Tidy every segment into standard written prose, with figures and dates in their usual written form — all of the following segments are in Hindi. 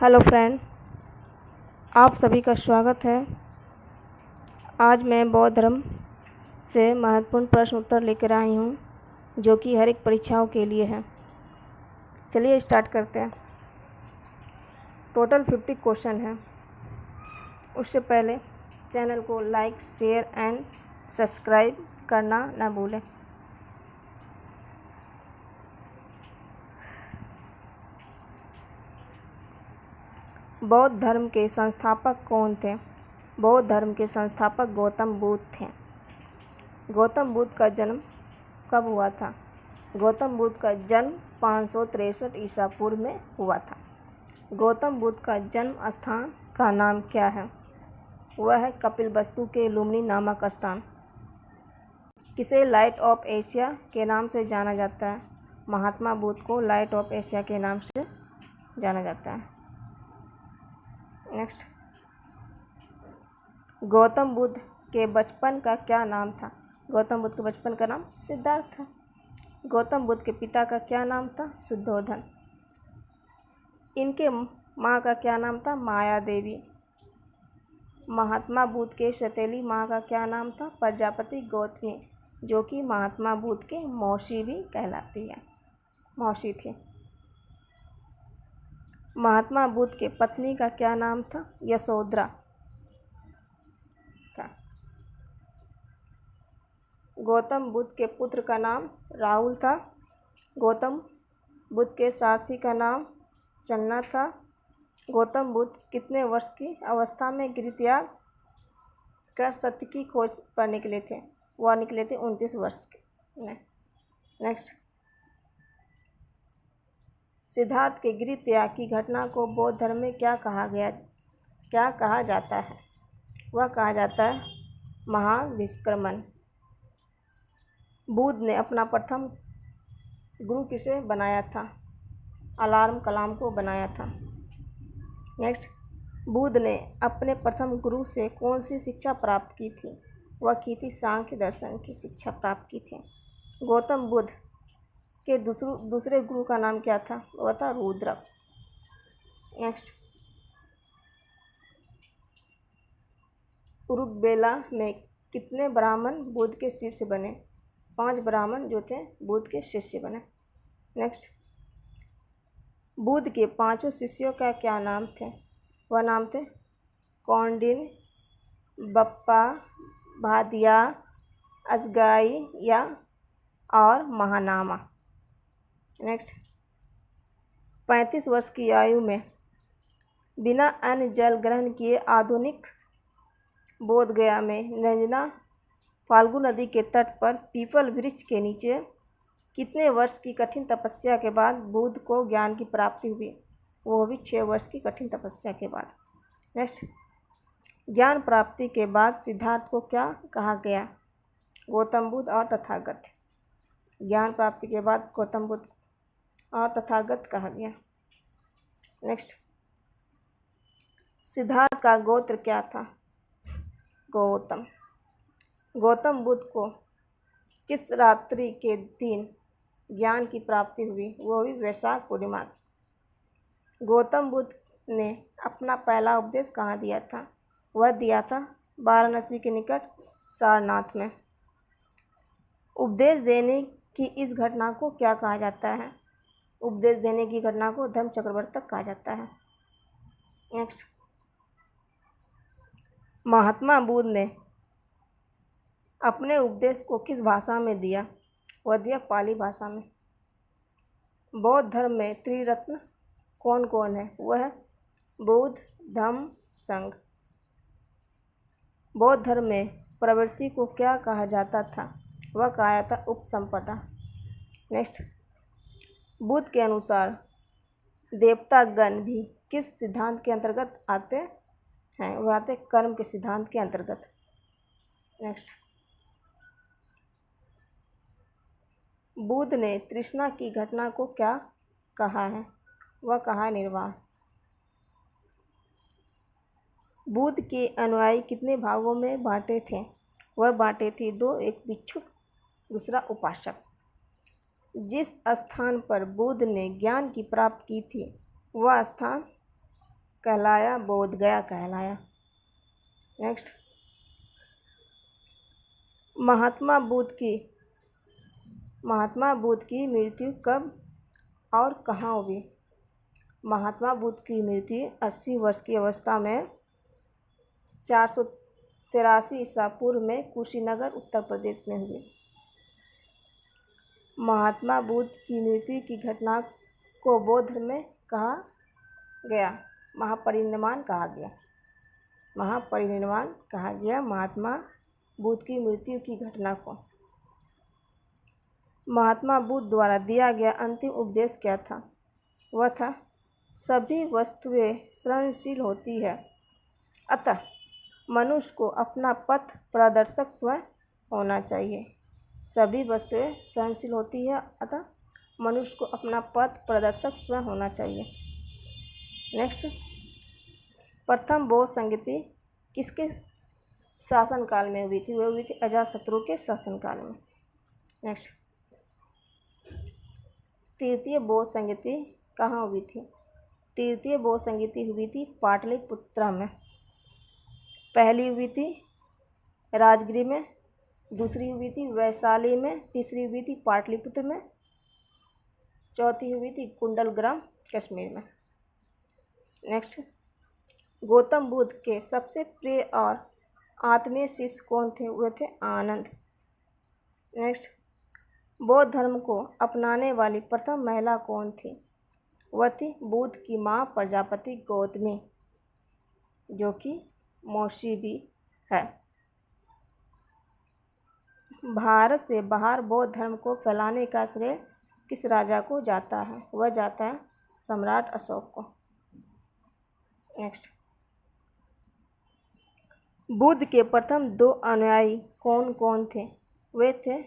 हेलो फ्रेंड, आप सभी का स्वागत है। आज मैं बौद्ध धर्म से महत्वपूर्ण प्रश्न उत्तर लेकर आई हूँ, जो कि हर एक परीक्षाओं के लिए है। चलिए स्टार्ट करते हैं। टोटल 50 क्वेश्चन हैं। उससे पहले चैनल को लाइक, शेयर एंड सब्सक्राइब करना ना भूलें। बौद्ध धर्म के संस्थापक कौन थे? बौद्ध धर्म के संस्थापक गौतम बुद्ध थे। गौतम बुद्ध का जन्म कब हुआ था? गौतम बुद्ध का जन्म 563 ईसा पूर्व में हुआ था। गौतम बुद्ध का जन्म स्थान का नाम क्या है? वह है कपिलवस्तु के लुम्बिनी नामक स्थान। किसे लाइट ऑफ एशिया के नाम से जाना जाता है? महात्मा बुद्ध को लाइट ऑफ एशिया के नाम से जाना जाता है। नेक्स्ट, गौतम बुद्ध के बचपन का क्या नाम था? गौतम बुद्ध के बचपन का नाम सिद्धार्थ था। गौतम बुद्ध के पिता का क्या नाम था? शुद्धोधन। इनके माँ का क्या नाम था? माया देवी। महात्मा बुद्ध के सौतेली माँ का क्या नाम था? प्रजापति गौतमी, जो कि महात्मा बुद्ध के मौसी भी कहलाती है, मौसी थी। महात्मा बुद्ध के पत्नी का क्या नाम था? यशोधरा था। गौतम बुद्ध के पुत्र का नाम राहुल था। गौतम बुद्ध के सारथी का नाम चन्ना था। गौतम बुद्ध कितने वर्ष की अवस्था में गृहत्याग कर सत्य की खोज पर निकले थे? वह निकले थे 29 वर्ष के। नेक्स्ट, सिद्धार्थ के गृहत्याग की घटना को बौद्ध धर्म में क्या कहा जाता है? वह कहा जाता है महाविष्क्रमण। बुद्ध ने अपना प्रथम गुरु किसे बनाया था? अलार्म कलाम को बनाया था। नेक्स्ट, बुद्ध ने अपने प्रथम गुरु से कौन सी शिक्षा प्राप्त की थी? वह की थी सांख्य दर्शन की शिक्षा प्राप्त की थी। गौतम बुद्ध के दूसरे गुरु का नाम क्या था? वह था रुद्रक। नेक्स्ट, उरुकबेला में कितने ब्राह्मण बुद्ध के शिष्य बने? 5 ब्राह्मण जो थे बुद्ध के शिष्य बने। नेक्स्ट, बुद्ध के 5 शिष्यों का क्या नाम थे? वह नाम थे कौंडिन्य, बप्पा, भादिया, असगाई या और महानामा। नेक्स्ट, 35 वर्ष की आयु में बिना अन्न जल ग्रहण किए आधुनिक बोधगया में निरंजना फाल्गु नदी के तट पर पीपल वृक्ष के नीचे कितने वर्ष की कठिन तपस्या के बाद बुद्ध को ज्ञान की प्राप्ति हुई? वो भी 6 वर्ष की कठिन तपस्या के बाद। नेक्स्ट, ज्ञान प्राप्ति के बाद सिद्धार्थ को क्या कहा गया? गौतम बुद्ध और तथागत। ज्ञान प्राप्ति के बाद गौतम बुद्ध और तथागत कहा गया। नेक्स्ट, सिद्धार्थ का गोत्र क्या था? गौतम। गौतम बुद्ध को किस रात्रि के दिन ज्ञान की प्राप्ति हुई? वो भी वैशाख पूर्णिमा। गौतम बुद्ध ने अपना पहला उपदेश कहाँ दिया था? वह दिया था वाराणसी के निकट सारनाथ में। उपदेश देने की इस घटना को क्या कहा जाता है? उपदेश देने की घटना को धर्म चक्रवर्तक कहा जाता है। नेक्स्ट, महात्मा बुद्ध ने अपने उपदेश को किस भाषा में दिया? वह दिया पाली भाषा में। बौद्ध धर्म में त्रिरत्न कौन कौन है? वह है बुद्ध, धम्म, संघ। बौद्ध धर्म में प्रवृत्ति को क्या कहा जाता था? वह कहा जाता उपसंपदा। नेक्स्ट, बुद्ध के अनुसार देवतागण भी किस सिद्धांत के अंतर्गत आते हैं? वह आते कर्म के सिद्धांत के अंतर्गत। नेक्स्ट, बुद्ध ने तृष्णा की घटना को क्या कहा है? वह कहा निर्वाह। बुद्ध के अनुयायी कितने भागों में बांटे थे? वह बांटे थे 2, एक भिक्षुक, दूसरा उपासक। जिस स्थान पर बुद्ध ने ज्ञान की प्राप्ति की थी वह स्थान कहलाया, बोध गया कहलाया। नेक्स्ट, महात्मा बुद्ध की मृत्यु कब और कहाँ हुई? महात्मा बुद्ध की मृत्यु 80 वर्ष की अवस्था में 483 ईसा पूर्व में कुशीनगर उत्तर प्रदेश में हुई। महात्मा बुद्ध की मृत्यु की घटना को बौद्ध धर्म में कहा गया, महापरिनिर्वाण कहा गया। महापरिनिर्वाण कहा गया महात्मा बुद्ध की मृत्यु की घटना को। महात्मा बुद्ध द्वारा दिया गया अंतिम उपदेश क्या था? वह था, सभी वस्तुएं सृजनशील होती है, अतः मनुष्य को अपना पथ प्रदर्शक स्वयं होना चाहिए। सभी वस्तुएं सृजनशील होती है, अतः मनुष्य को अपना पथ प्रदर्शक स्वयं होना चाहिए। नेक्स्ट, प्रथम बौद्ध संगति किसके शासनकाल में हुई थी? वह हुई थी अजातशत्रु के शासनकाल में। नेक्स्ट, तृतीय बौद्ध संगति कहाँ हुई थी? तृतीय बौद्ध संगति हुई थी पाटलिपुत्र में। पहली हुई थी राजगिरी में, दूसरी हुई थी वैशाली में, तीसरी हुई थी पाटलिपुत्र में, चौथी हुई थी कुंडलग्राम कश्मीर में। नेक्स्ट, गौतम बुद्ध के सबसे प्रिय और आत्मीय शिष्य कौन थे? वे थे आनंद। नेक्स्ट, बौद्ध धर्म को अपनाने वाली प्रथम महिला कौन थी? वह थी बुद्ध की माँ प्रजापति गौतमी, जो कि मौसी भी है। भारत से बाहर बौद्ध धर्म को फैलाने का श्रेय किस राजा को जाता है? वह जाता है सम्राट अशोक को। नेक्स्ट, बुद्ध के प्रथम 2 अनुयायी कौन कौन थे? वे थे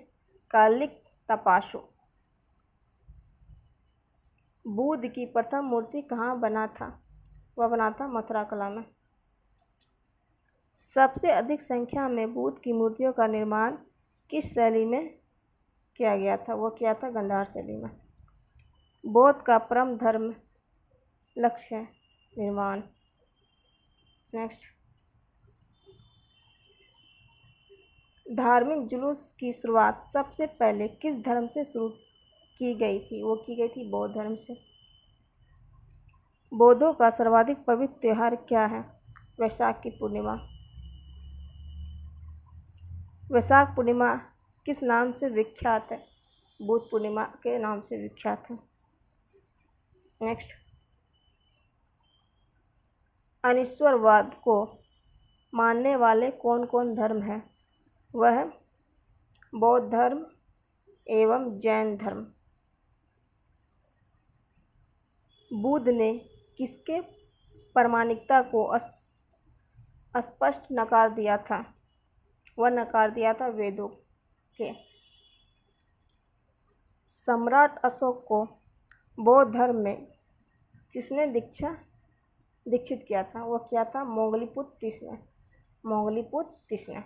कालिक तपासु। बुद्ध की प्रथम मूर्ति कहाँ बना था? वह बना था मथुरा कला में। सबसे अधिक संख्या में बुद्ध की मूर्तियों का निर्माण किस शैली में किया गया था? वो किया था गांधार शैली में। बौद्ध का परम धर्म लक्ष्य है निर्वाण। नेक्स्ट, धार्मिक जुलूस की शुरुआत सबसे पहले किस धर्म से शुरू की गई थी? वो की गई थी बौद्ध धर्म से। बौद्धों का सर्वाधिक पवित्र त्यौहार क्या है? वैशाख की पूर्णिमा। वैशाख पूर्णिमा किस नाम से विख्यात है? बुद्ध पूर्णिमा के नाम से विख्यात है। नेक्स्ट, अनिश्वरवाद को मानने वाले कौन कौन धर्म हैं? वह है बौद्ध धर्म एवं जैन धर्म। बुद्ध ने किसके प्रामाणिकता को स्पष्ट नकार दिया था? वह नकार दिया था वेदों के। सम्राट अशोक को बौद्ध धर्म में किसने दीक्षित किया था? वह किया था मोंगलीपुत्र तीसरे।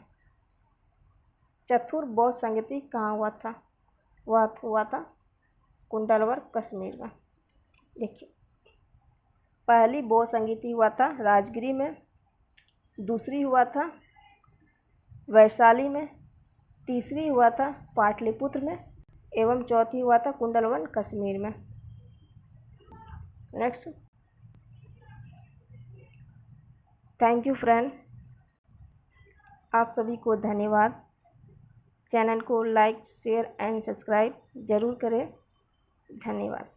चतुर्थ बौद्ध संगति कहाँ हुआ था? वह हुआ था कुंडलवर कश्मीर में। देखिए, पहली बौद्ध संगति हुआ था राजगिरी में, दूसरी हुआ था वैशाली में, तीसरी हुआ था पाटलिपुत्र में एवं चौथी हुआ था कुंडलवन कश्मीर में। नेक्स्ट, थैंक यू फ्रेंड, आप सभी को धन्यवाद। चैनल को लाइक, शेयर एंड सब्सक्राइब जरूर करें। धन्यवाद।